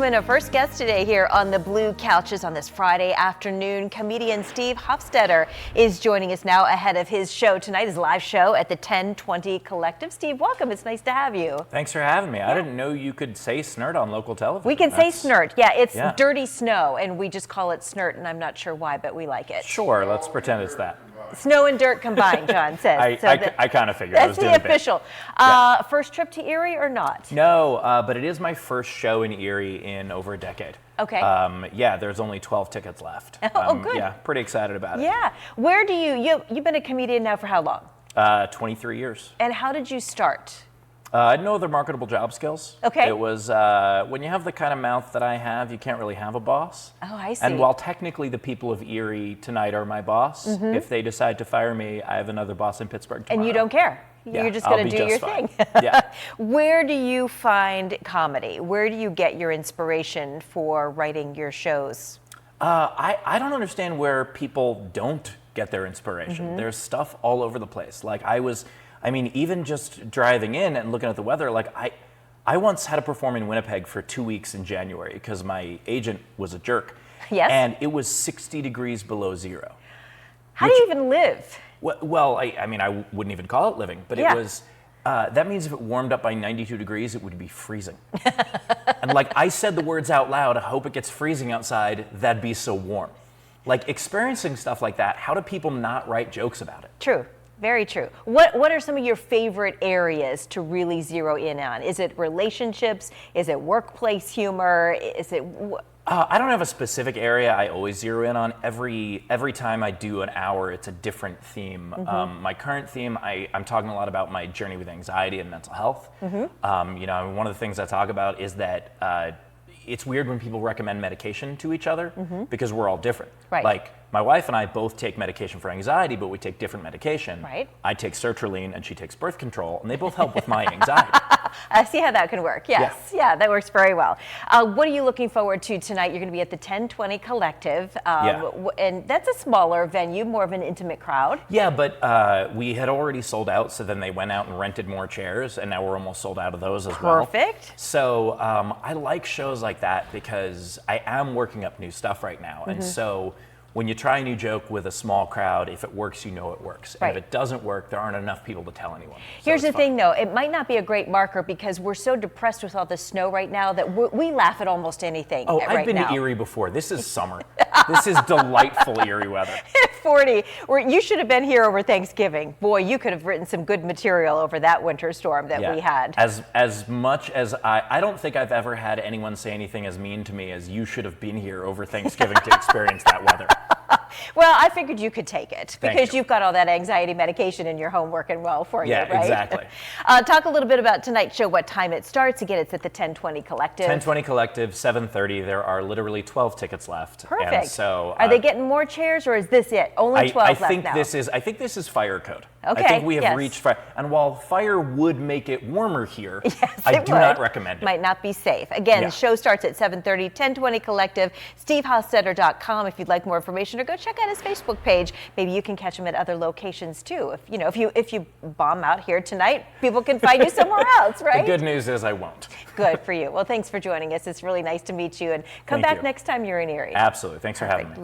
And our first guest today here on the Blue Couches on this Friday afternoon, comedian Steve Hofstetter is joining us now ahead of his show tonight, his live show at the 1020 Collective. Steve, welcome. It's nice to have you. Thanks for having me. I didn't know you could say snert on local television. We can say snert. Yeah, it's dirty snow, and we just call it snert, and I'm not sure why, but we like it. Sure, let's pretend it's that. Snow and dirt combined, John says. I kind of figured. That's the official. First trip to Erie or not? No, but it is my first show in Erie in over a decade. Okay. Yeah, there's only 12 tickets left. Oh, good. Yeah, pretty excited about it. Yeah. Where do you've been a comedian now for how long? 23 years. And how did you start? I had no other marketable job skills. Okay. It was, when you have the kind of mouth that I have, you can't really have a boss. Oh, I see. And while technically the people of Erie tonight are my boss, if they decide to fire me, I have another boss in Pittsburgh tomorrow. And you don't care. Yeah, You're just going to do your thing. Yeah. Where do you find comedy? Where do you get your inspiration for writing your shows? I don't understand where people don't get their inspiration. There's stuff all over the place. Like even just driving in and looking at the weather, like I once had to perform in Winnipeg for 2 weeks in January because my agent was a jerk. Yes. And it was 60 degrees below zero. How do you even live? Well, I wouldn't even call it living, but it was, that means if it warmed up by 92 degrees, it would be freezing. And like I said the words out loud, I hope it gets freezing outside, that'd be so warm. Like experiencing stuff like that, how do people not write jokes about it? True. Very true. What are some of your favorite areas to really zero in on? Is it relationships? Is it workplace humor? Is it? I don't have a specific area I always zero in on. Every time I do an hour, it's a different theme. My current theme, I'm talking a lot about my journey with anxiety and mental health. One of the things I talk about is that it's weird when people recommend medication to each other because we're all different. Right. Like my wife and I both take medication for anxiety, but we take different medication. Right. I take sertraline and she takes birth control, and they both help with my anxiety. I see how that can work. Yes. Yeah, that works very well. What are you looking forward to tonight? You're going to be at the 1020 Collective, and that's a smaller venue, more of an intimate crowd. Yeah, but we had already sold out, so then they went out and rented more chairs, and now we're almost sold out of those as well. Perfect. So I like shows like that because I am working up new stuff right now, and so when you try a new joke with a small crowd, if it works, you know it works. Right. And if it doesn't work, there aren't enough people to tell anyone. Here's the thing, though. It might not be a great marker because we're so depressed with all the snow right now that we laugh at almost anything. Oh, I've been to Erie before. This is summer. This is delightful Erie weather. 40. You should have been here over Thanksgiving. Boy, you could have written some good material over that winter storm that we had. As much as I don't think I've ever had anyone say anything as mean to me as you should have been here over Thanksgiving to experience that weather. Well, I figured you could take it because you. you've got all that anxiety medication in your home working well for you, right? Yeah, exactly. Talk a little bit about tonight's show, what time it starts. Again, it's at the 1020 Collective. 1020 Collective, 7:30. There are literally 12 tickets left. Perfect. And so, are they getting more chairs, or is this it? Only 12 left now. I think this is fire code. Okay. I think we have reached fire. And while fire would make it warmer here, I do not recommend it. Might not be safe. Again, the show starts at 7:30, 1020 Collective, stevehofstetter.com if you'd like more information, or go check out his Facebook page. Maybe you can catch him at other locations too. If you bomb out here tonight, people can find you somewhere else, right? The good news is I won't. Good for you. Well, thanks for joining us. It's really nice to meet you, and come back next time you're in Erie. Absolutely. Thanks for having me.